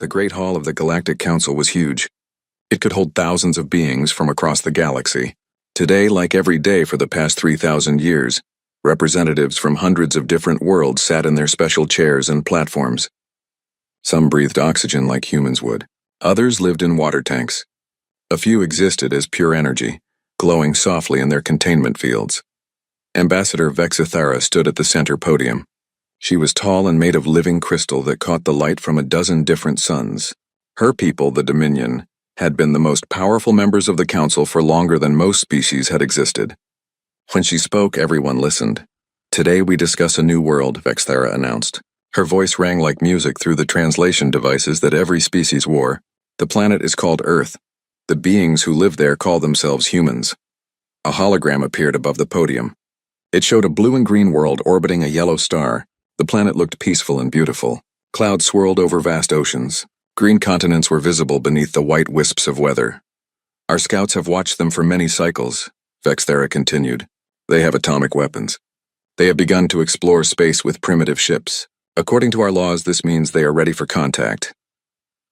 The Great Hall of the Galactic Council was huge. It could hold thousands of beings from across the galaxy. Today, like every day for the past 3,000 years, representatives from hundreds of different worlds sat in their special chairs and platforms. Some breathed oxygen like humans would. Others lived in water tanks. A few existed as pure energy, glowing softly in their containment fields. Ambassador Vexithara stood at the center podium. She was tall and made of living crystal that caught the light from a dozen different suns. Her people, the Dominion, had been the most powerful members of the council for longer than most species had existed. When she spoke, everyone listened. "Today we discuss a new world," Vexithara announced. Her voice rang like music through the translation devices that every species wore. "The planet is called Earth. The beings who live there call themselves humans." A hologram appeared above the podium. It showed a blue and green world orbiting a yellow star. The planet looked peaceful and beautiful. Clouds swirled over vast oceans. Green continents were visible beneath the white wisps of weather. "Our scouts have watched them for many cycles," Vexithara continued. "They have atomic weapons. They have begun to explore space with primitive ships. According to our laws, this means they are ready for contact."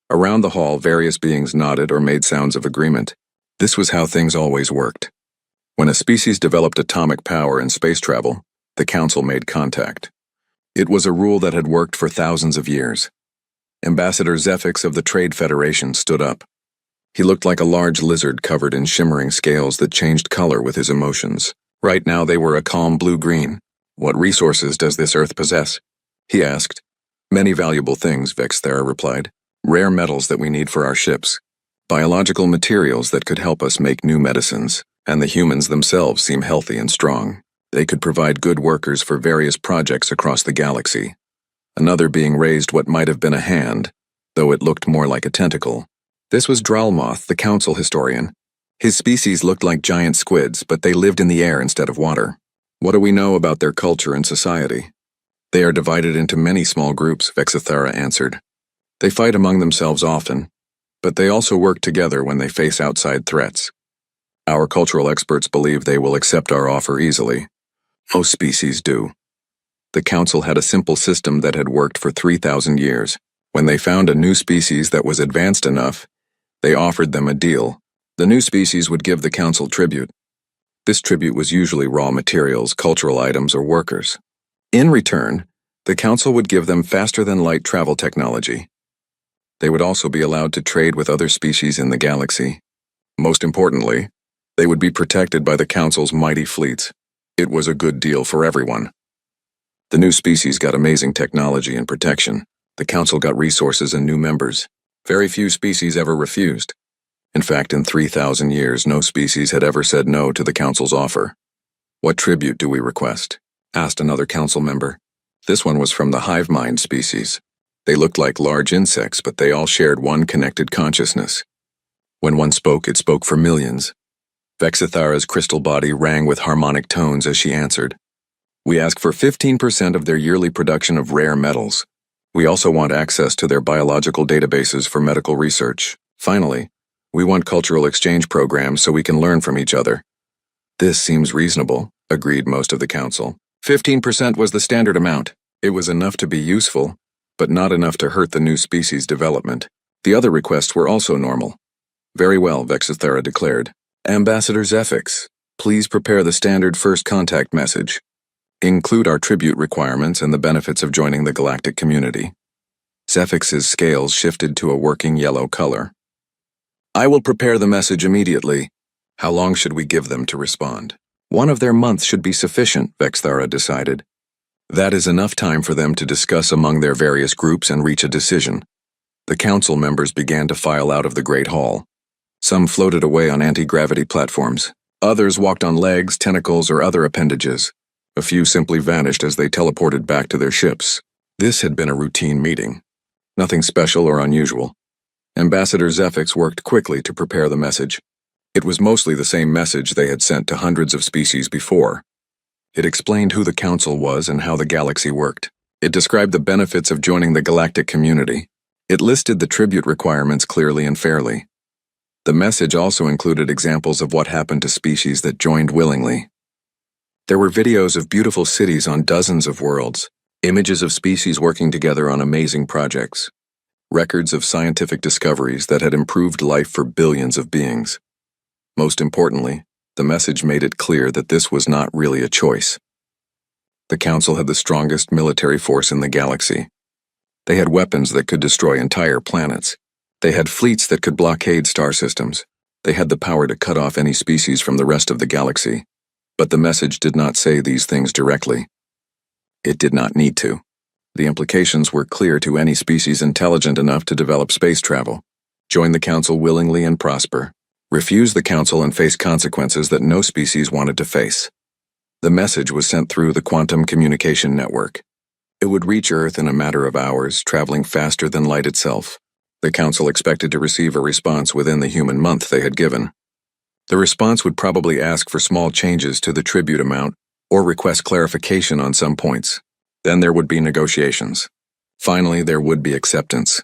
Around the hall, various beings nodded or made sounds of agreement. This was how things always worked. When a species developed atomic power in space travel, the Council made contact. It was a rule that had worked for thousands of years. Ambassador Zephix of the Trade Federation stood up. He looked like a large lizard covered in shimmering scales that changed color with his emotions. Right now they were a calm blue-green. "What resources does this Earth possess?" he asked. "Many valuable things," Vexithara replied. "Rare metals that we need for our ships. Biological materials that could help us make new medicines. And the humans themselves seem healthy and strong. They could provide good workers for various projects across the galaxy." Another being raised what might have been a hand, though it looked more like a tentacle. This was Dralmoth, the council historian. His species looked like giant squids, but they lived in the air instead of water. "What do we know about their culture and society?" "They are divided into many small groups," Vexithara answered. "They fight among themselves often, but they also work together when they face outside threats. Our cultural experts believe they will accept our offer easily. Most species do." The council had a simple system that had worked for 3,000 years. When they found a new species that was advanced enough, they offered them a deal. The new species would give the council tribute. This tribute was usually raw materials, cultural items, or workers. In return, the council would give them faster-than-light travel technology. They would also be allowed to trade with other species in the galaxy. Most importantly, they would be protected by the council's mighty fleets. It was a good deal for everyone. The new species got amazing technology and protection. The council got resources and new members. Very few species ever refused. In fact, in 3,000 years, no species had ever said no to the council's offer. "What tribute do we request?" asked another council member. This one was from the hive mind species. They looked like large insects, but they all shared one connected consciousness. When one spoke, it spoke for millions. Vexithara's crystal body rang with harmonic tones as she answered. "We ask for 15% of their yearly production of rare metals. We also want access to their biological databases for medical research. Finally, we want cultural exchange programs so we can learn from each other." "This seems reasonable," agreed most of the council. 15% was the standard amount. It was enough to be useful, but not enough to hurt the new species development. The other requests were also normal. "Very well," Vexithara declared. "Ambassador Zephix, please prepare the standard first contact message. Include our tribute requirements and the benefits of joining the galactic community." Zephix's scales shifted to a working yellow color. "I will prepare the message immediately. How long should we give them to respond?" "One of their months should be sufficient," Vexithara decided. That is enough time for them to discuss among their various groups and reach a decision. The council members began to file out of the Great Hall. Some floated away on anti-gravity platforms. Others walked on legs, tentacles, or other appendages. A few simply vanished as they teleported back to their ships. This had been a routine meeting. Nothing special or unusual. Ambassador Zephix worked quickly to prepare the message. It was mostly the same message they had sent to hundreds of species before. It explained who the council was and how the galaxy worked. It described the benefits of joining the galactic community. It listed the tribute requirements clearly and fairly. The message also included examples of what happened to species that joined willingly. There were videos of beautiful cities on dozens of worlds, images of species working together on amazing projects. records of scientific discoveries that had improved life for billions of beings. Most importantly, the message made it clear that this was not really a choice. The Council had the strongest military force in the galaxy. They had weapons that could destroy entire planets. They had fleets that could blockade star systems. They had the power to cut off any species from the rest of the galaxy. But the message did not say these things directly. It did not need to. The implications were clear to any species intelligent enough to develop space travel. Join the Council willingly and prosper. Refuse the Council and face consequences that no species wanted to face. The message was sent through the quantum communication network. It would reach Earth in a matter of hours, traveling faster than light itself. The Council expected to receive a response within the human month they had given. The response would probably ask for small changes to the tribute amount or request clarification on some points. Then there would be negotiations. Finally, there would be acceptance.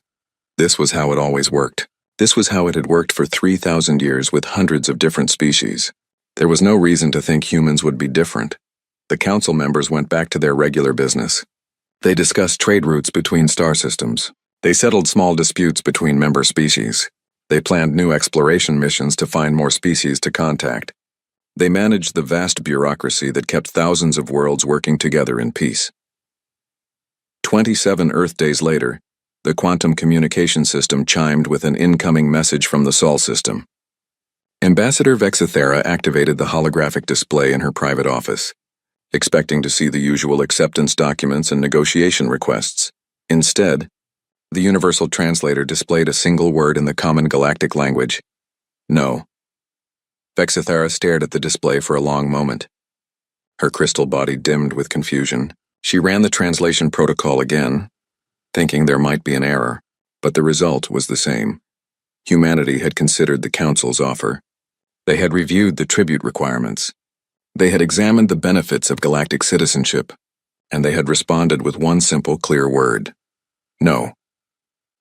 This was how it always worked. This was how it had worked for 3,000 years with hundreds of different species. There was no reason to think humans would be different. The Council members went back to their regular business. They discussed trade routes between star systems. They settled small disputes between member species. They planned new exploration missions to find more species to contact. They managed the vast bureaucracy that kept thousands of worlds working together in peace. 27 Earth days later, the quantum communication system chimed with an incoming message from the Sol system. Ambassador Vexithera activated the holographic display in her private office, expecting to see the usual acceptance documents and negotiation requests. Instead, the universal translator displayed a single word in the common galactic language: no. Vexithera stared at the display for a long moment. Her crystal body dimmed with confusion. She ran the translation protocol again, thinking there might be an error, but the result was the same. Humanity had considered the Council's offer. They had reviewed the tribute requirements. They had examined the benefits of galactic citizenship, and they had responded with one simple, clear word: no.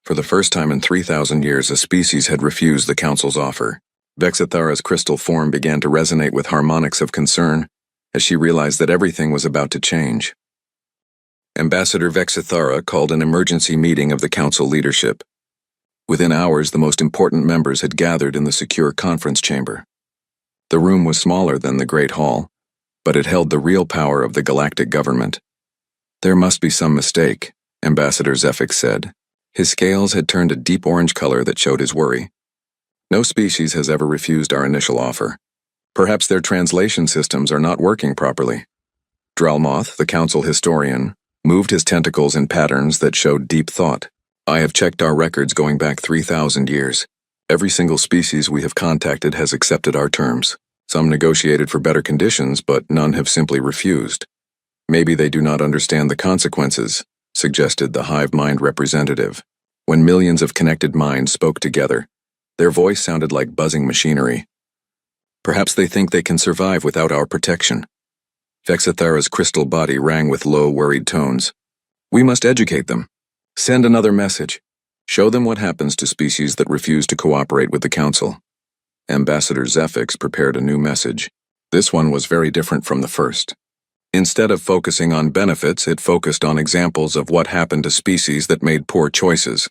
For the first time in 3,000 years, a species had refused the Council's offer. Vexithera's crystal form began to resonate with harmonics of concern as she realized that everything was about to change. Ambassador Vexithera called an emergency meeting of the Council leadership. Within hours, the most important members had gathered in the secure conference chamber. The room was smaller than the Great Hall, but it held the real power of the galactic government. There must be some mistake, Ambassador Zephyx said. His scales had turned a deep orange color that showed his worry. No species has ever refused our initial offer. Perhaps their translation systems are not working properly. Dralmoth, the Council historian, moved his tentacles in patterns that showed deep thought. I have checked our records going back 3,000 years. Every single species we have contacted has accepted our terms. Some negotiated for better conditions, but none have simply refused. Maybe they do not understand the consequences, suggested the hive mind representative. When millions of connected minds spoke together, their voice sounded like buzzing machinery. Perhaps they think they can survive without our protection. Vexithera's crystal body rang with low, worried tones. We must educate them. Send another message. Show them what happens to species that refuse to cooperate with the Council. Ambassador Zephyx prepared a new message. This one was very different from the first. Instead of focusing on benefits, it focused on examples of what happened to species that made poor choices.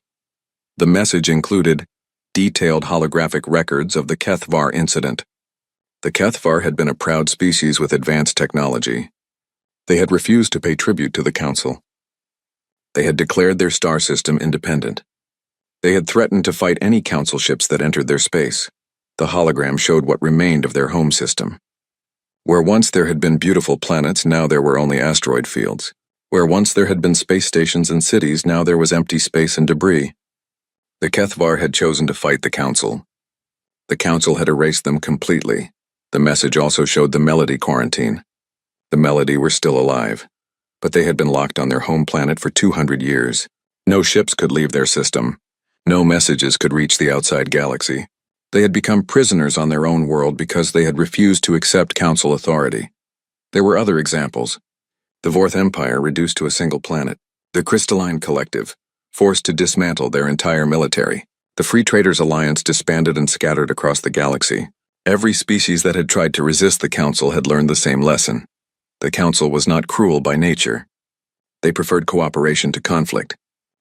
The message included detailed holographic records of the Kethvar incident. The Kethvar had been a proud species with advanced technology. They had refused to pay tribute to the Council. They had declared their star system independent. They had threatened to fight any Council ships that entered their space. The hologram showed what remained of their home system. Where once there had been beautiful planets, now there were only asteroid fields. Where once there had been space stations and cities, now there was empty space and debris. The Kethvar had chosen to fight the Council. The Council had erased them completely. The message also showed the Melody quarantine. The Melody were still alive, but they had been locked on their home planet for 200 years. No ships could leave their system. No messages could reach the outside galaxy. They had become prisoners on their own world because they had refused to accept Council authority. There were other examples. The Vorth Empire reduced to a single planet. The Crystalline Collective, forced to dismantle their entire military. The Free Traders Alliance disbanded and scattered across the galaxy. Every species that had tried to resist the Council had learned the same lesson. The Council was not cruel by nature. They preferred cooperation to conflict.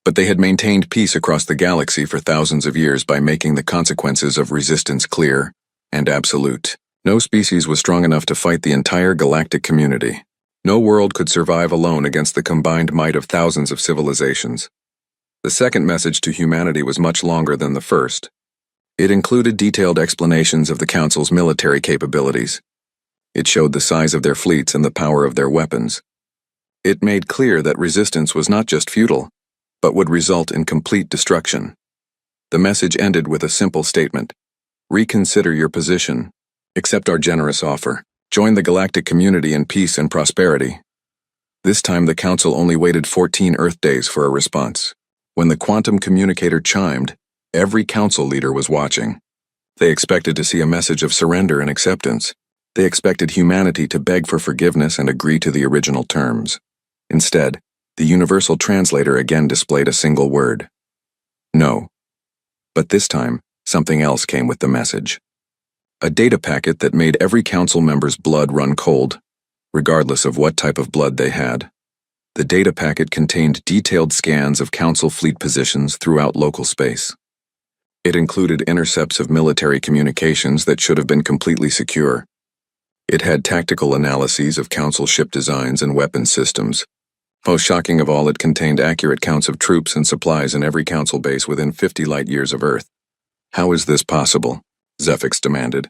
But they had maintained peace across the galaxy for thousands of years by making the consequences of resistance clear and absolute. No species was strong enough to fight the entire galactic community. No world could survive alone against the combined might of thousands of civilizations. The second message to humanity was much longer than the first. It included detailed explanations of the Council's military capabilities. It showed the size of their fleets and the power of their weapons. It made clear that resistance was not just futile, but would result in complete destruction. The message ended with a simple statement: reconsider your position. Accept our generous offer. Join the galactic community in peace and prosperity. This time the Council only waited 14 Earth days for a response. When the quantum communicator chimed, every Council leader was watching. They expected to see a message of surrender and acceptance. They expected humanity to beg for forgiveness and agree to the original terms. Instead, the universal translator again displayed a single word: no. But this time, something else came with the message. A data packet that made every Council member's blood run cold, regardless of what type of blood they had. The data packet contained detailed scans of Council fleet positions throughout local space. It included intercepts of military communications that should have been completely secure. It had tactical analyses of Council ship designs and weapon systems. Most shocking of all, it contained accurate counts of troops and supplies in every Council base within 50 light-years of Earth. How is this possible? Zephyx demanded.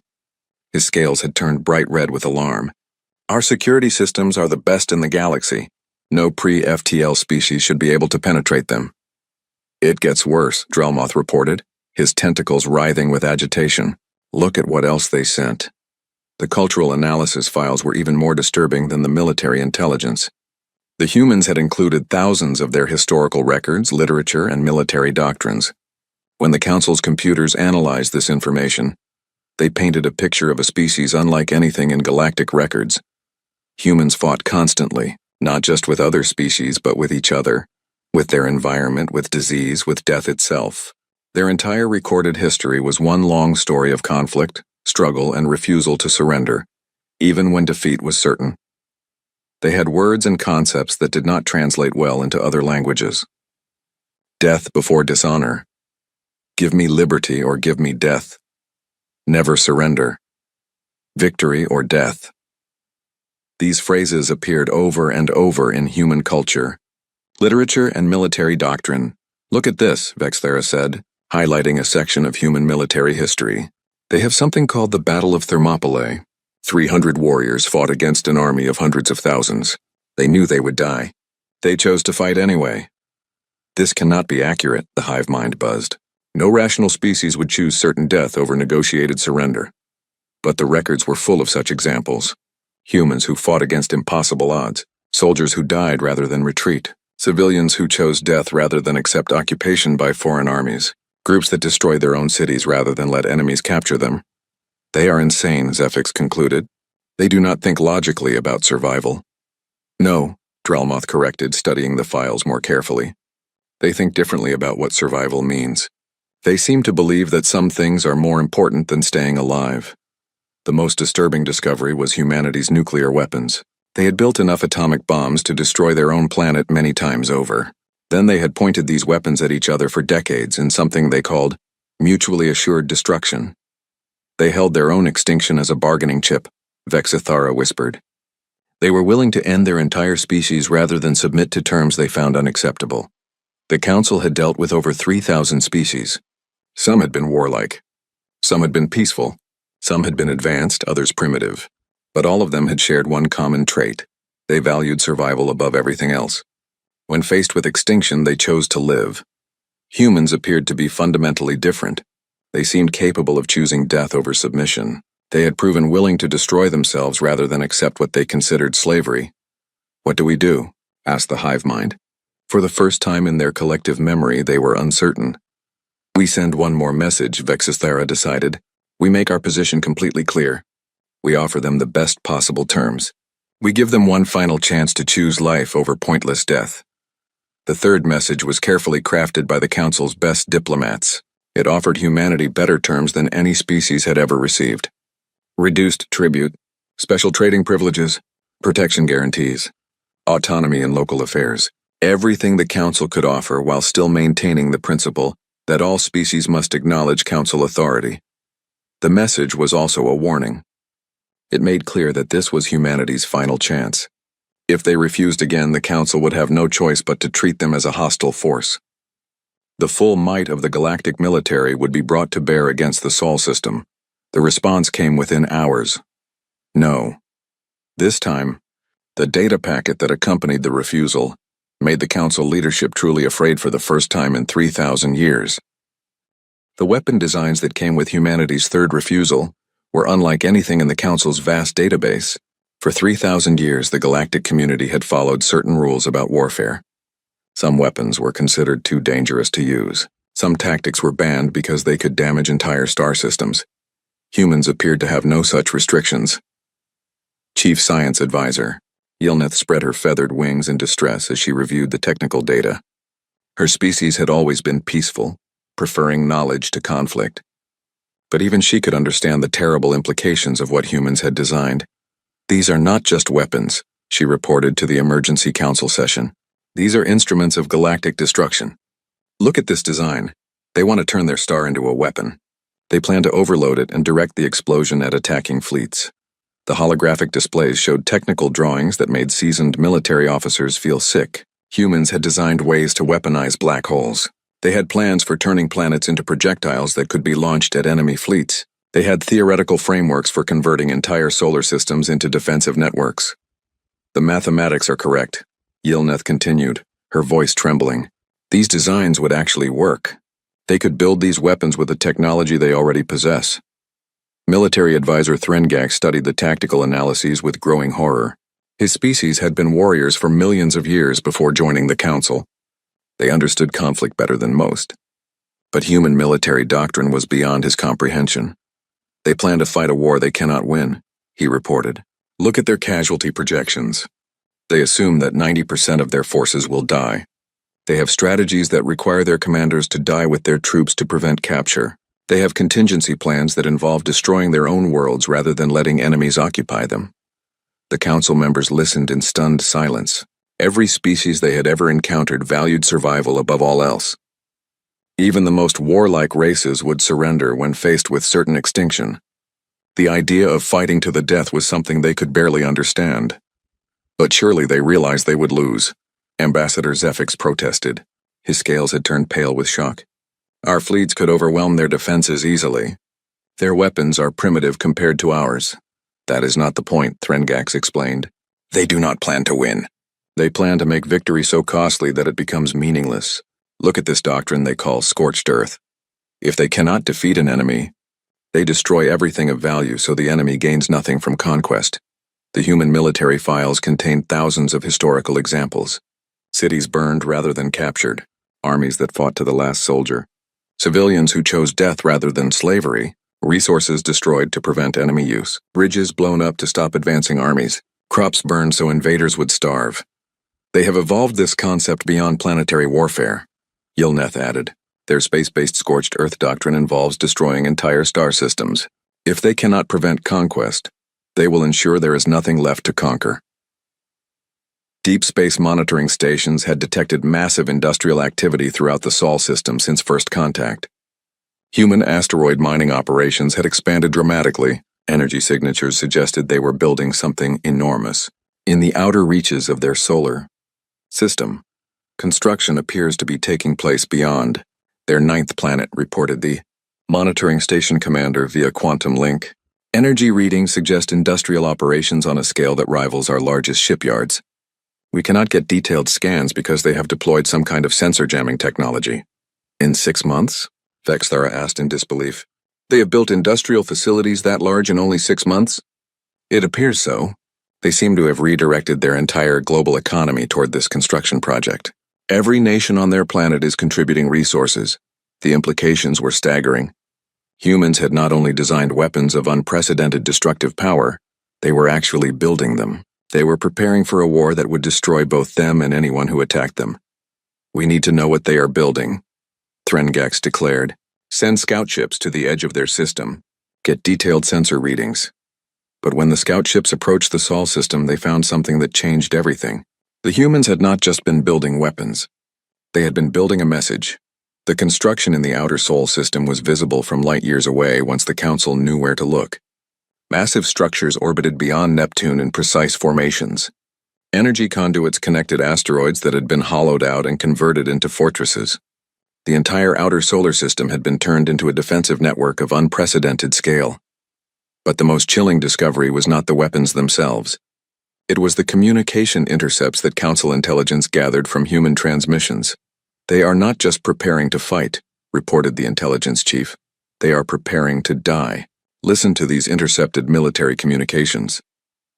His scales had turned bright red with alarm. Our security systems are the best in the galaxy. No pre-FTL species should be able to penetrate them. It gets worse, Drelmoth reported, his tentacles writhing with agitation. Look at what else they sent. The cultural analysis files were even more disturbing than the military intelligence. The humans had included thousands of their historical records, literature, and military doctrines. When the Council's computers analyzed this information, they painted a picture of a species unlike anything in galactic records. Humans fought constantly, not just with other species but with each other, with their environment, with disease, with death itself. Their entire recorded history was one long story of conflict, struggle, and refusal to surrender, even when defeat was certain. They had words and concepts that did not translate well into other languages. Death before dishonor. Give me liberty or give me death. Never surrender. Victory or death. These phrases appeared over and over in human culture, literature, and military doctrine. Look at this, Vexthera said, highlighting a section of human military history. They have something called the Battle of Thermopylae. 300 warriors fought against an army of hundreds of thousands. They knew they would die. They chose to fight anyway. This cannot be accurate, the hive mind buzzed. No rational species would choose certain death over negotiated surrender. But the records were full of such examples. Humans who fought against impossible odds, soldiers who died rather than retreat, civilians who chose death rather than accept occupation by foreign armies, groups that destroyed their own cities rather than let enemies capture them. They are insane, Zephyx concluded. They do not think logically about survival. No, Drelmoth corrected, studying the files more carefully. They think differently about what survival means. They seem to believe that some things are more important than staying alive. The most disturbing discovery was humanity's nuclear weapons. They had built enough atomic bombs to destroy their own planet many times over. Then they had pointed these weapons at each other for decades in something they called mutually assured destruction. They held their own extinction as a bargaining chip, Vexithara whispered. They were willing to end their entire species rather than submit to terms they found unacceptable. The Council had dealt with over 3,000 species. Some had been warlike. Some had been peaceful. Some had been advanced, others primitive. But all of them had shared one common trait. They valued survival above everything else. When faced with extinction, they chose to live. Humans appeared to be fundamentally different. They seemed capable of choosing death over submission. They had proven willing to destroy themselves rather than accept what they considered slavery. What do we do? Asked the hive mind. For the first time in their collective memory, they were uncertain. We send one more message, Vexithera decided. We make our position completely clear. We offer them the best possible terms. We give them one final chance to choose life over pointless death. The third message was carefully crafted by the Council's best diplomats. It offered humanity better terms than any species had ever received. Reduced tribute, special trading privileges, protection guarantees, autonomy in local affairs. Everything the Council could offer while still maintaining the principle that all species must acknowledge Council authority. The message was also a warning. It made clear that this was humanity's final chance. If they refused again, the Council would have no choice but to treat them as a hostile force. The full might of the galactic military would be brought to bear against the Sol system. The response came within hours. No. This time, the data packet that accompanied the refusal made the Council leadership truly afraid for the first time in 3,000 years. The weapon designs that came with humanity's third refusal were unlike anything in the Council's vast database. For 3,000 years, the galactic community had followed certain rules about warfare. Some weapons were considered too dangerous to use. Some tactics were banned because they could damage entire star systems. Humans appeared to have no such restrictions. Chief Science Advisor Yilneth spread her feathered wings in distress as she reviewed the technical data. Her species had always been peaceful, preferring knowledge to conflict. But even she could understand the terrible implications of what humans had designed. "These are not just weapons," she reported to the emergency council session. "These are instruments of galactic destruction. Look at this design. They want to turn their star into a weapon. They plan to overload it and direct the explosion at attacking fleets." The holographic displays showed technical drawings that made seasoned military officers feel sick. Humans had designed ways to weaponize black holes. They had plans for turning planets into projectiles that could be launched at enemy fleets. They had theoretical frameworks for converting entire solar systems into defensive networks. "The mathematics are correct," Yilneth continued, her voice trembling. "These designs would actually work. They could build these weapons with the technology they already possess." Military advisor Threngak studied the tactical analyses with growing horror. His species had been warriors for millions of years before joining the Council. They understood conflict better than most. But human military doctrine was beyond his comprehension. "They plan to fight a war they cannot win," he reported. "Look at their casualty projections. They assume that 90% of their forces will die. They have strategies that require their commanders to die with their troops to prevent capture. They have contingency plans that involve destroying their own worlds rather than letting enemies occupy them." The Council members listened in stunned silence. Every species they had ever encountered valued survival above all else. Even the most warlike races would surrender when faced with certain extinction. The idea of fighting to the death was something they could barely understand. But surely they realized they would lose. Ambassador Zephyx protested. His scales had turned pale with shock. "Our fleets could overwhelm their defenses easily. Their weapons are primitive compared to ours." "That is not the point," Threngak explained. "They do not plan to win. They plan to make victory so costly that it becomes meaningless. Look at this doctrine they call scorched earth. If they cannot defeat an enemy, they destroy everything of value so the enemy gains nothing from conquest." The human military files contained thousands of historical examples. Cities burned rather than captured, armies that fought to the last soldier, civilians who chose death rather than slavery, resources destroyed to prevent enemy use, bridges blown up to stop advancing armies, crops burned so invaders would starve. "They have evolved this concept beyond planetary warfare," Yilneth added. "Their space-based scorched earth doctrine involves destroying entire star systems. If they cannot prevent conquest, they will ensure there is nothing left to conquer." Deep space monitoring stations had detected massive industrial activity throughout the Sol system since first contact. Human asteroid mining operations had expanded dramatically. Energy signatures suggested they were building something enormous. In the outer reaches of their solar system, construction appears to be taking place beyond their 9th planet, reported the monitoring station commander via quantum link. "Energy readings suggest industrial operations on a scale that rivals our largest shipyards. We cannot get detailed scans because they have deployed some kind of sensor jamming technology." "In 6 months?" Vexthara asked in disbelief. "They have built industrial facilities that large in only 6 months?" "It appears so. They seem to have redirected their entire global economy toward this construction project. Every nation on their planet is contributing resources. The implications were staggering. Humans had not only designed weapons of unprecedented destructive power, they were actually building them. They were preparing for a war that would destroy both them and anyone who attacked them. "We need to know what they are building," Threngak declared. "Send scout ships to the edge of their system. Get detailed sensor readings." But when the scout ships approached the Sol system, they found something that changed everything. The humans had not just been building weapons. They had been building a message. The construction in the outer Sol system was visible from light years away once the Council knew where to look. Massive structures orbited beyond Neptune in precise formations. Energy conduits connected asteroids that had been hollowed out and converted into fortresses. The entire outer solar system had been turned into a defensive network of unprecedented scale. But the most chilling discovery was not the weapons themselves. It was the communication intercepts that Council intelligence gathered from human transmissions. "They are not just preparing to fight," reported the intelligence chief. "They are preparing to die." Listen to these intercepted military communications.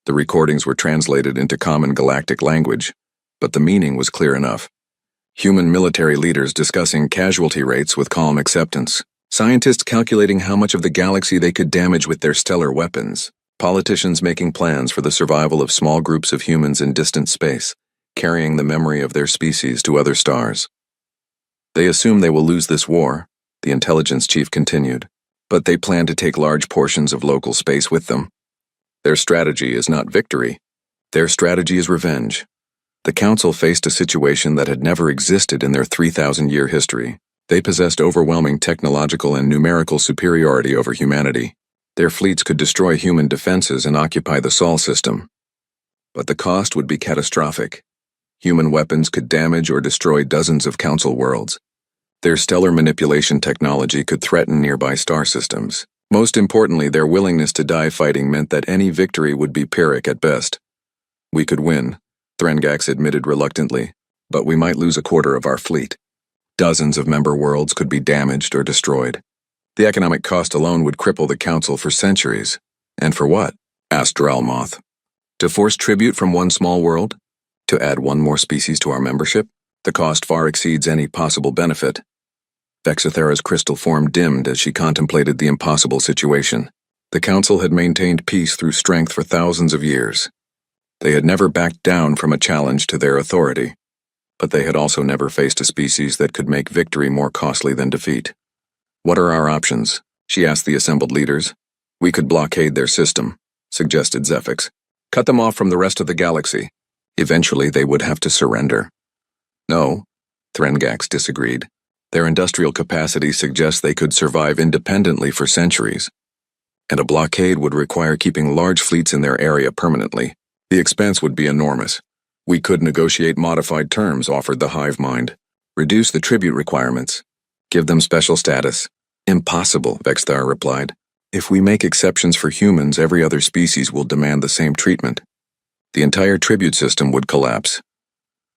The recordings were translated into common galactic language, but the meaning was clear enough. Human military leaders discussing casualty rates with calm acceptance. Scientists calculating how much of the galaxy they could damage with their stellar weapons. Politicians making plans for the survival of small groups of humans in distant space, carrying the memory of their species to other stars. "They assume they will lose this war," the intelligence chief continued, "but they plan to take large portions of local space with them. Their strategy is not victory. Their strategy is revenge." The Council faced a situation that had never existed in their 3,000-year history. They possessed overwhelming technological and numerical superiority over humanity. Their fleets could destroy human defenses and occupy the Sol system. But the cost would be catastrophic. Human weapons could damage or destroy dozens of Council worlds. Their stellar manipulation technology could threaten nearby star systems. Most importantly, their willingness to die fighting meant that any victory would be Pyrrhic at best. "We could win," Threngax admitted reluctantly, "but we might lose a quarter of our fleet. Dozens of member worlds could be damaged or destroyed. The economic cost alone would cripple the Council for centuries." "And for what?" asked Dralmoth. "To force tribute from one small world? To add one more species to our membership? The cost far exceeds any possible benefit." Vexithera's crystal form dimmed as she contemplated the impossible situation. The Council had maintained peace through strength for thousands of years. They had never backed down from a challenge to their authority. But they had also never faced a species that could make victory more costly than defeat. "What are our options?" she asked the assembled leaders. "We could blockade their system," suggested Zephix. "Cut them off from the rest of the galaxy. Eventually they would have to surrender." "No," Threngax disagreed. "Their industrial capacity suggests they could survive independently for centuries. And a blockade would require keeping large fleets in their area permanently. The expense would be enormous. We could negotiate modified terms," offered the hive mind. "Reduce the tribute requirements. Give them special status." "Impossible," Vexthar replied. "If we make exceptions for humans, every other species will demand the same treatment. The entire tribute system would collapse."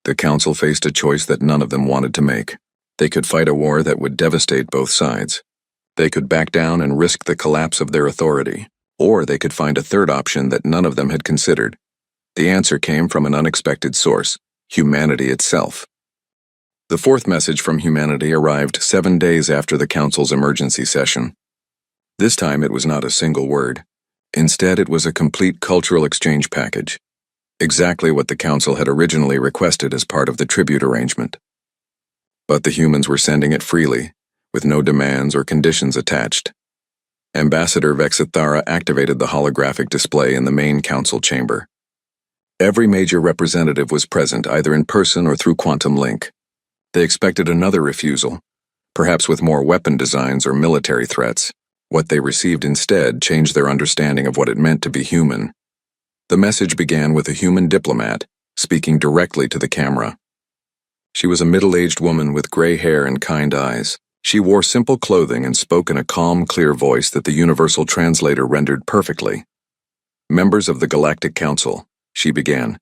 The Council faced a choice that none of them wanted to make. They could fight a war that would devastate both sides. They could back down and risk the collapse of their authority. Or they could find a third option that none of them had considered. The answer came from an unexpected source: humanity itself. The fourth message from humanity arrived 7 days after the Council's emergency session. This time it was not a single word. Instead, it was a complete cultural exchange package. Exactly what the Council had originally requested as part of the tribute arrangement. But the humans were sending it freely, with no demands or conditions attached. Ambassador Vexithara activated the holographic display in the main Council chamber. Every major representative was present, either in person or through quantum link. They expected another refusal, perhaps with more weapon designs or military threats. What they received instead changed their understanding of what it meant to be human. The message began with a human diplomat speaking directly to the camera. She was a middle-aged woman with gray hair and kind eyes. She wore simple clothing and spoke in a calm, clear voice that the universal translator rendered perfectly. "Members of the Galactic Council," she began,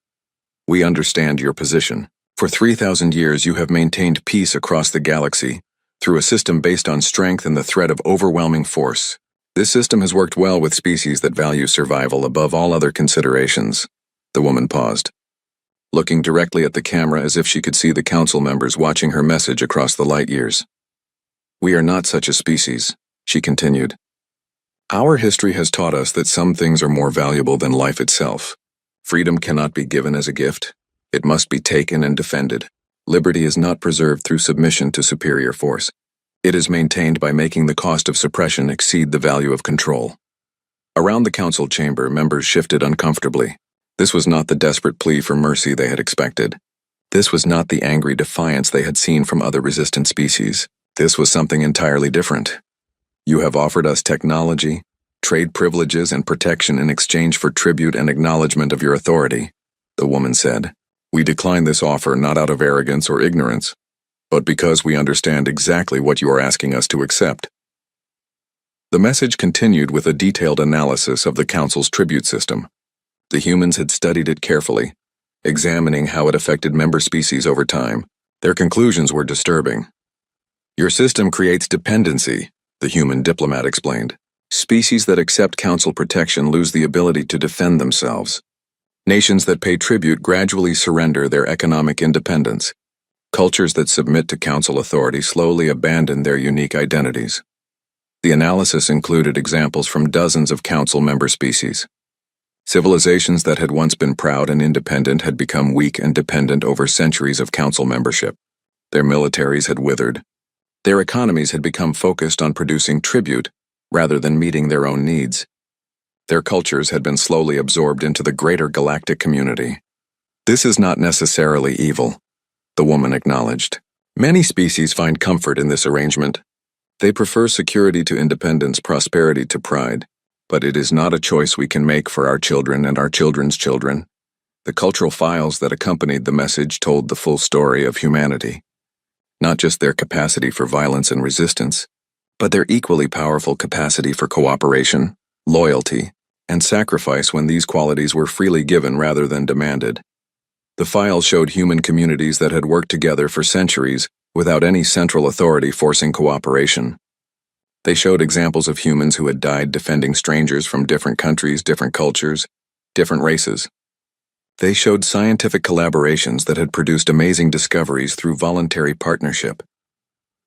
"we understand your position. For 3,000 years you have maintained peace across the galaxy through a system based on strength and the threat of overwhelming force. This system has worked well with species that value survival above all other considerations." The woman paused, looking directly at the camera as if she could see the Council members watching her message across the light years. "We are not such a species," she continued. "Our history has taught us that some things are more valuable than life itself. Freedom cannot be given as a gift. It must be taken and defended. Liberty is not preserved through submission to superior force. It is maintained by making the cost of suppression exceed the value of control." Around the Council chamber, members shifted uncomfortably. This was not the desperate plea for mercy they had expected. This was not the angry defiance they had seen from other resistant species. This was something entirely different. You have offered us technology, trade privileges, and protection in exchange for tribute and acknowledgement of your authority, the woman said. We decline this offer not out of arrogance or ignorance, but because we understand exactly what you are asking us to accept. The message continued with a detailed analysis of the Council's tribute system. The humans had studied it carefully, examining how it affected member species over time. Their conclusions were disturbing. Your system creates dependency, the human diplomat explained. Species that accept Council protection lose the ability to defend themselves. Nations that pay tribute gradually surrender their economic independence. Cultures that submit to Council authority slowly abandon their unique identities. The analysis included examples from dozens of Council member species. Civilizations that had once been proud and independent had become weak and dependent over centuries of Council membership. Their militaries had withered. Their economies had become focused on producing tribute rather than meeting their own needs. Their cultures had been slowly absorbed into the greater galactic community. This is not necessarily evil, the woman acknowledged. Many species find comfort in this arrangement. They prefer security to independence, prosperity to pride. But it is not a choice we can make for our children and our children's children. The cultural files that accompanied the message told the full story of humanity. Not just their capacity for violence and resistance, but their equally powerful capacity for cooperation, loyalty, and sacrifice when these qualities were freely given rather than demanded. The files showed human communities that had worked together for centuries without any central authority forcing cooperation. They showed examples of humans who had died defending strangers from different countries, different cultures, different races. They showed scientific collaborations that had produced amazing discoveries through voluntary partnership.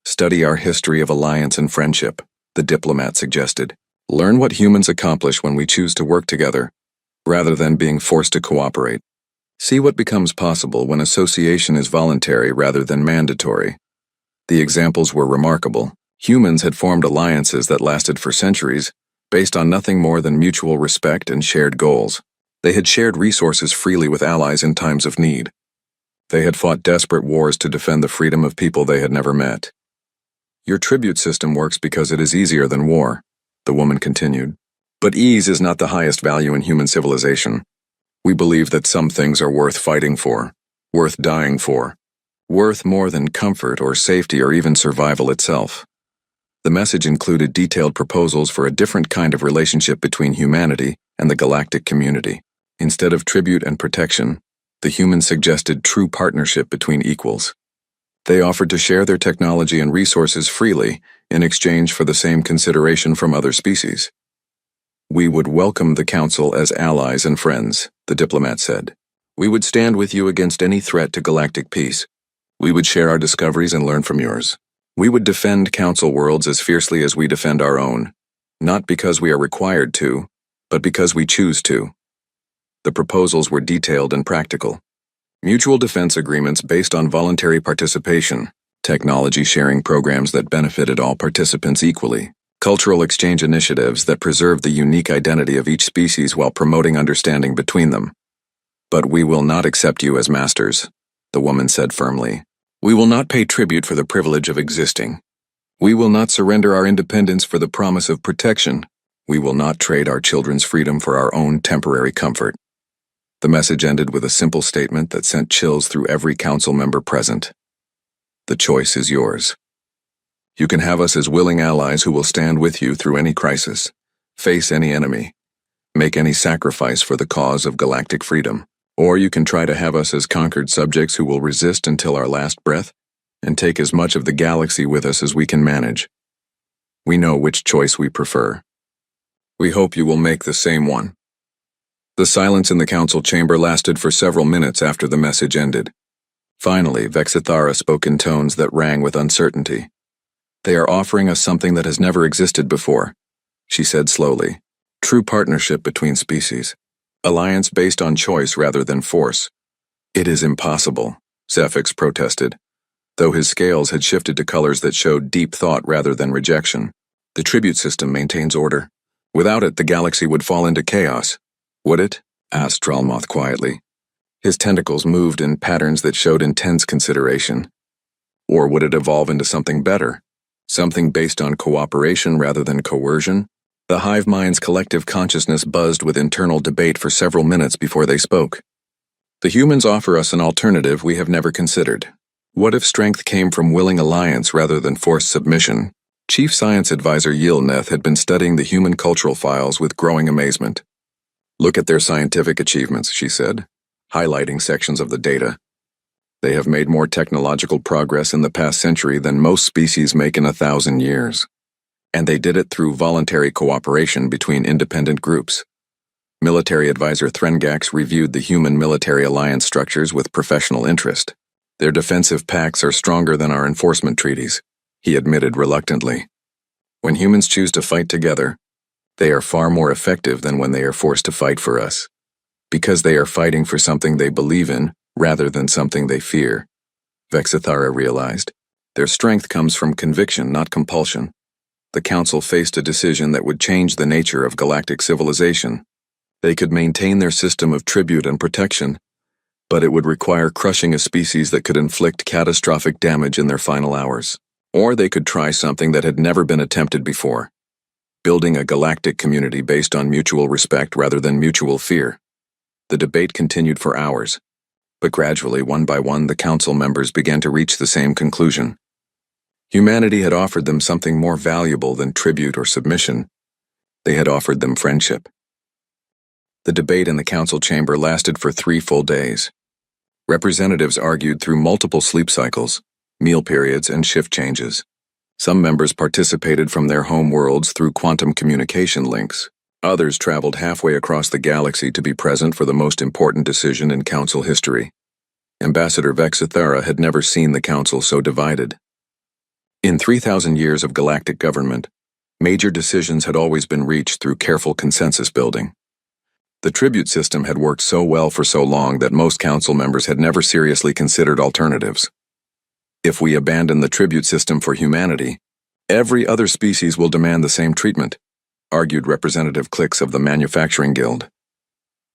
Study our history of alliance and friendship, the diplomat suggested. Learn what humans accomplish when we choose to work together, rather than being forced to cooperate. See what becomes possible when association is voluntary rather than mandatory. The examples were remarkable. Humans had formed alliances that lasted for centuries, based on nothing more than mutual respect and shared goals. They had shared resources freely with allies in times of need. They had fought desperate wars to defend the freedom of people they had never met. Your tribute system works because it is easier than war, the woman continued. But ease is not the highest value in human civilization. We believe that some things are worth fighting for, worth dying for, worth more than comfort or safety or even survival itself. The message included detailed proposals for a different kind of relationship between humanity and the galactic community. Instead of tribute and protection, the humans suggested true partnership between equals. They offered to share their technology and resources freely in exchange for the same consideration from other species. We would welcome the Council as allies and friends, the diplomat said. We would stand with you against any threat to galactic peace. We would share our discoveries and learn from yours. We would defend Council worlds as fiercely as we defend our own, not because we are required to, but because we choose to. The proposals were detailed and practical. Mutual defense agreements based on voluntary participation, technology sharing programs that benefited all participants equally, cultural exchange initiatives that preserved the unique identity of each species while promoting understanding between them. But we will not accept you as masters, the woman said firmly. We will not pay tribute for the privilege of existing. We will not surrender our independence for the promise of protection. We will not trade our children's freedom for our own temporary comfort. The message ended with a simple statement that sent chills through every Council member present. The choice is yours. You can have us as willing allies who will stand with you through any crisis, face any enemy, make any sacrifice for the cause of galactic freedom. Or you can try to have us as conquered subjects who will resist until our last breath and take as much of the galaxy with us as we can manage. We know which choice we prefer. We hope you will make the same one. The silence in the Council chamber lasted for several minutes after the message ended. Finally, Vexithara spoke in tones that rang with uncertainty. They are offering us something that has never existed before, she said slowly. True partnership between species. Alliance based on choice rather than force. It is impossible, Zephix protested, though his scales had shifted to colors that showed deep thought rather than rejection. The tribute system maintains order. Without it, the galaxy would fall into chaos. Would it? asked Dralmoth quietly. His tentacles moved in patterns that showed intense consideration. Or would it evolve into something better? Something based on cooperation rather than coercion? The hive mind's collective consciousness buzzed with internal debate for several minutes before they spoke. The humans offer us an alternative we have never considered. What if strength came from willing alliance rather than forced submission? Chief Science Advisor Yilneth had been studying the human cultural files with growing amazement. Look at their scientific achievements, she said, highlighting sections of the data. They have made more technological progress in the past century than most species make in 1,000 years. And they did it through voluntary cooperation between independent groups. Military Advisor Threngax reviewed the human military alliance structures with professional interest. Their defensive pacts are stronger than our enforcement treaties, he admitted reluctantly. When humans choose to fight together, they are far more effective than when they are forced to fight for us. Because they are fighting for something they believe in rather than something they fear. Vexithara realized. Their strength comes from conviction, not compulsion. The Council faced a decision that would change the nature of galactic civilization. They could maintain their system of tribute and protection, but it would require crushing a species that could inflict catastrophic damage in their final hours. Or they could try something that had never been attempted before, building a galactic community based on mutual respect rather than mutual fear. The debate continued for hours, but gradually, one by one, the Council members began to reach the same conclusion. Humanity had offered them something more valuable than tribute or submission. They had offered them friendship. The debate in the Council chamber lasted for 3 full days. Representatives argued through multiple sleep cycles, meal periods, and shift changes. Some members participated from their home worlds through quantum communication links. Others traveled halfway across the galaxy to be present for the most important decision in Council history. Ambassador Vexithara had never seen the Council so divided. In 3,000 years of galactic government, major decisions had always been reached through careful consensus building. The tribute system had worked so well for so long that most Council members had never seriously considered alternatives. If we abandon the tribute system for humanity, every other species will demand the same treatment, argued Representative Clix of the Manufacturing Guild.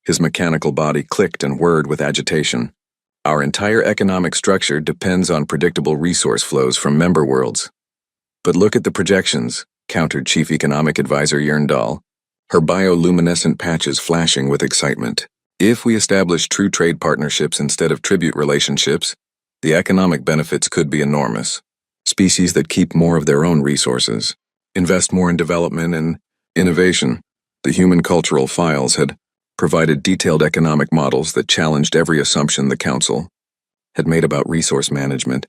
His mechanical body clicked and whirred with agitation. Our entire economic structure depends on predictable resource flows from member worlds. But look at the projections, countered Chief Economic Advisor Yerndal, her bioluminescent patches flashing with excitement. If we establish true trade partnerships instead of tribute relationships, the economic benefits could be enormous. Species that keep more of their own resources, invest more in development and innovation. The human cultural files had provided detailed economic models that challenged every assumption the Council had made about resource management.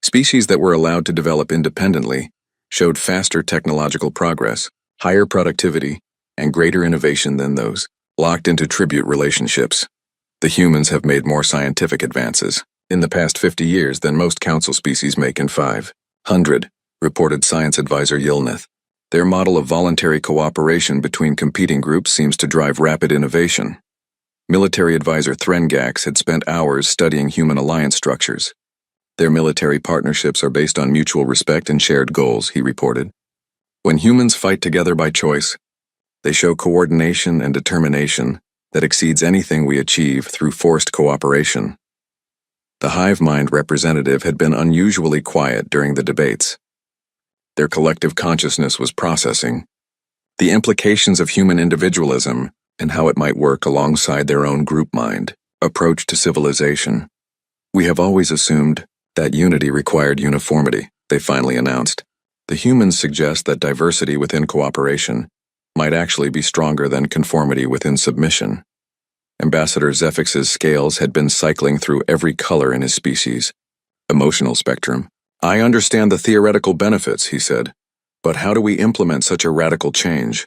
Species that were allowed to develop independently showed faster technological progress, higher productivity, and greater innovation than those locked into tribute relationships. The humans have made more scientific advances in the past 50 years than most Council species make in 500, reported Science Advisor Yilneth. Their model of voluntary cooperation between competing groups seems to drive rapid innovation. Military Advisor Threngax had spent hours studying human alliance structures. Their military partnerships are based on mutual respect and shared goals, he reported. When humans fight together by choice, they show coordination and determination that exceeds anything we achieve through forced cooperation. The hive mind representative had been unusually quiet during the debates. Their collective consciousness was processing the implications of human individualism and how it might work alongside their own group mind approach to civilization. We have always assumed that unity required uniformity, they finally announced. The humans suggest that diversity within cooperation might actually be stronger than conformity within submission. Ambassador Zephix's scales had been cycling through every color in his species' emotional spectrum. I understand the theoretical benefits, he said, but how do we implement such a radical change?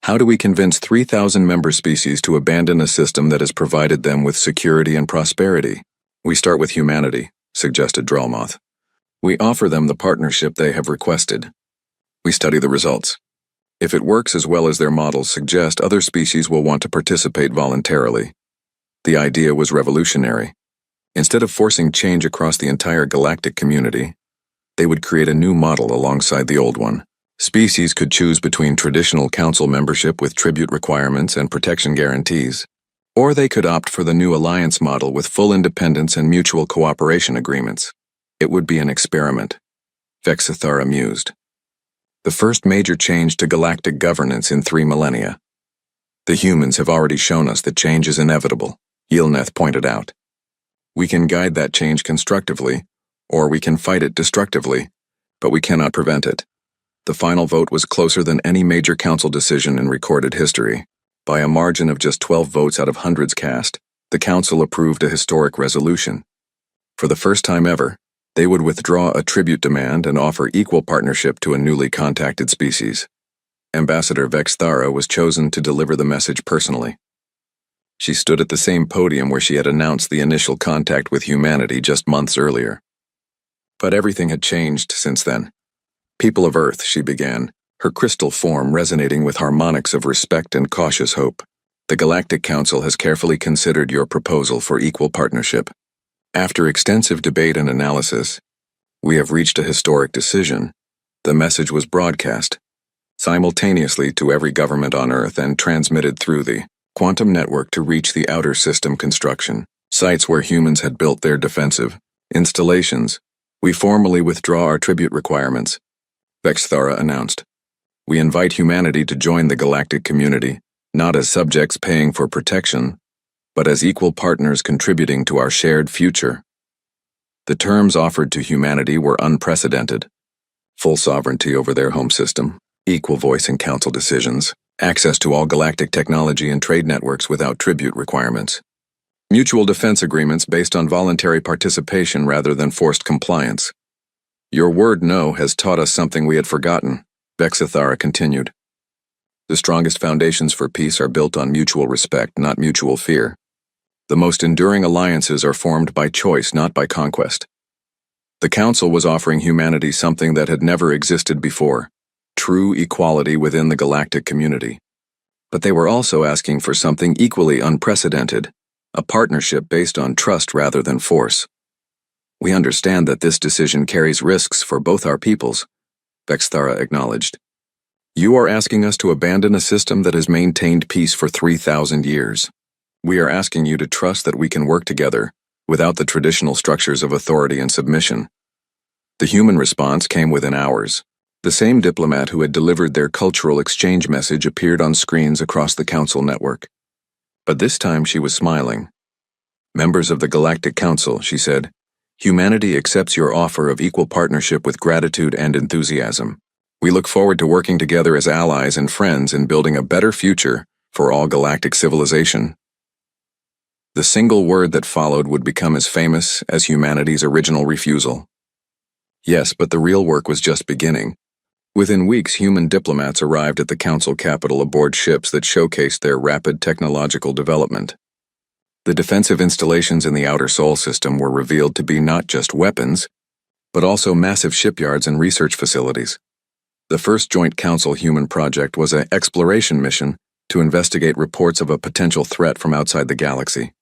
How do we convince 3,000 member species to abandon a system that has provided them with security and prosperity? We start with humanity, suggested Dralmoth. We offer them the partnership they have requested. We study the results. If it works as well as their models suggest, other species will want to participate voluntarily. The idea was revolutionary. Instead of forcing change across the entire galactic community, they would create a new model alongside the old one. Species could choose between traditional council membership with tribute requirements and protection guarantees, Or they could opt for the new alliance model with full independence and mutual cooperation agreements. It would be an experiment. Vexithara mused. The first major change to galactic governance in 3 millennia. The humans have already shown us that change is inevitable, Yilneth pointed out. We can guide that change constructively, or we can fight it destructively, but we cannot prevent it. The final vote was closer than any major council decision in recorded history. By a margin of just 12 votes out of hundreds cast, the council approved a historic resolution. For the first time ever, they would withdraw a tribute demand and offer equal partnership to a newly contacted species. Ambassador Vexithara was chosen to deliver the message personally. She stood at the same podium where she had announced the initial contact with humanity just months earlier. But everything had changed since then. People of Earth, she began, her crystal form resonating with harmonics of respect and cautious hope. The Galactic Council has carefully considered your proposal for equal partnership. After extensive debate and analysis, we have reached a historic decision. The message was broadcast simultaneously to every government on Earth and transmitted through the quantum network to reach the outer system construction, sites where humans had built their defensive installations. We formally withdraw our tribute requirements, Vexithara announced. We invite humanity to join the galactic community, not as subjects paying for protection, but as equal partners contributing to our shared future. The terms offered to humanity were unprecedented. Full sovereignty over their home system, equal voice in council decisions, access to all galactic technology and trade networks without tribute requirements. Mutual defense agreements based on voluntary participation rather than forced compliance. Your word no has taught us something we had forgotten, Vexithara continued. The strongest foundations for peace are built on mutual respect, not mutual fear. The most enduring alliances are formed by choice, not by conquest. The Council was offering humanity something that had never existed before, true equality within the galactic community. But they were also asking for something equally unprecedented, a partnership based on trust rather than force. We understand that this decision carries risks for both our peoples, Vexithara acknowledged. You are asking us to abandon a system that has maintained peace for 3,000 years. We are asking you to trust that we can work together, without the traditional structures of authority and submission. The human response came within hours. The same diplomat who had delivered their cultural exchange message appeared on screens across the Council network. But this time she was smiling. Members of the Galactic Council, she said, humanity accepts your offer of equal partnership with gratitude and enthusiasm. We look forward to working together as allies and friends in building a better future for all galactic civilization. The single word that followed would become as famous as humanity's original refusal. Yes, but the real work was just beginning. Within weeks, human diplomats arrived at the Council capital aboard ships that showcased their rapid technological development. The defensive installations in the outer Sol system were revealed to be not just weapons, but also massive shipyards and research facilities. The first joint Council human project was an exploration mission to investigate reports of a potential threat from outside the galaxy.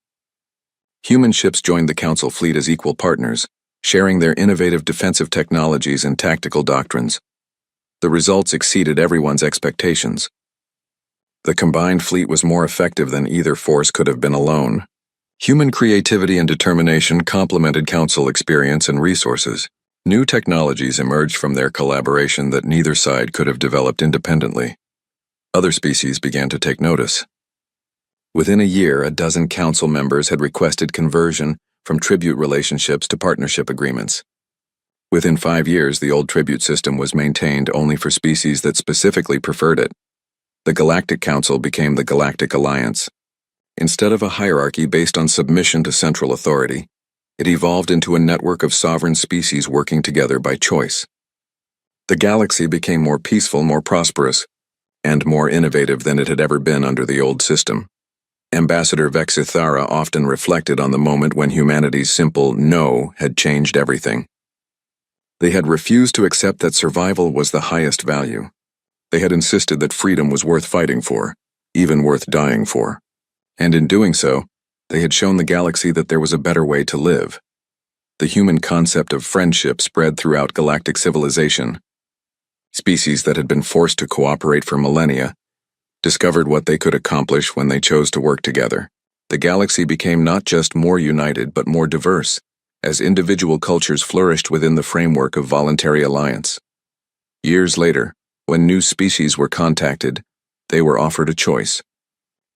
Human ships joined the Council fleet as equal partners, sharing their innovative defensive technologies and tactical doctrines. The results exceeded everyone's expectations. The combined fleet was more effective than either force could have been alone. Human creativity and determination complemented Council experience and resources. New technologies emerged from their collaboration that neither side could have developed independently. Other species began to take notice. Within a year, a dozen Council members had requested conversion from tribute relationships to partnership agreements. Within 5 years, the old tribute system was maintained only for species that specifically preferred it. The Galactic Council became the Galactic Alliance. Instead of a hierarchy based on submission to central authority, it evolved into a network of sovereign species working together by choice. The galaxy became more peaceful, more prosperous, and more innovative than it had ever been under the old system. Ambassador Vexithara often reflected on the moment when humanity's simple no had changed everything. They had refused to accept that survival was the highest value. They had insisted that freedom was worth fighting for, even worth dying for. And in doing so, they had shown the galaxy that there was a better way to live. The human concept of friendship spread throughout galactic civilization. Species that had been forced to cooperate for millennia discovered what they could accomplish when they chose to work together. The galaxy became not just more united but more diverse, as individual cultures flourished within the framework of voluntary alliance. Years later, when new species were contacted, they were offered a choice.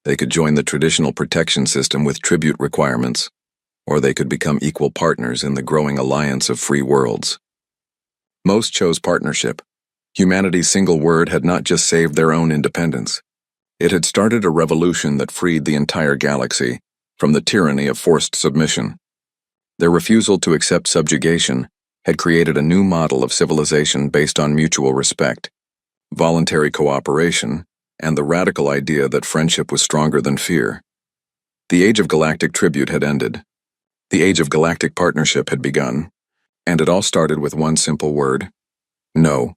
They could join the traditional protection system with tribute requirements, or they could become equal partners in the growing alliance of free worlds. Most chose partnership. Humanity's single word had not just saved their own independence. It had started a revolution that freed the entire galaxy from the tyranny of forced submission. Their refusal to accept subjugation had created a new model of civilization based on mutual respect, voluntary cooperation, and the radical idea that friendship was stronger than fear. The age of galactic tribute had ended. The age of galactic partnership had begun, and it all started with one simple word: no.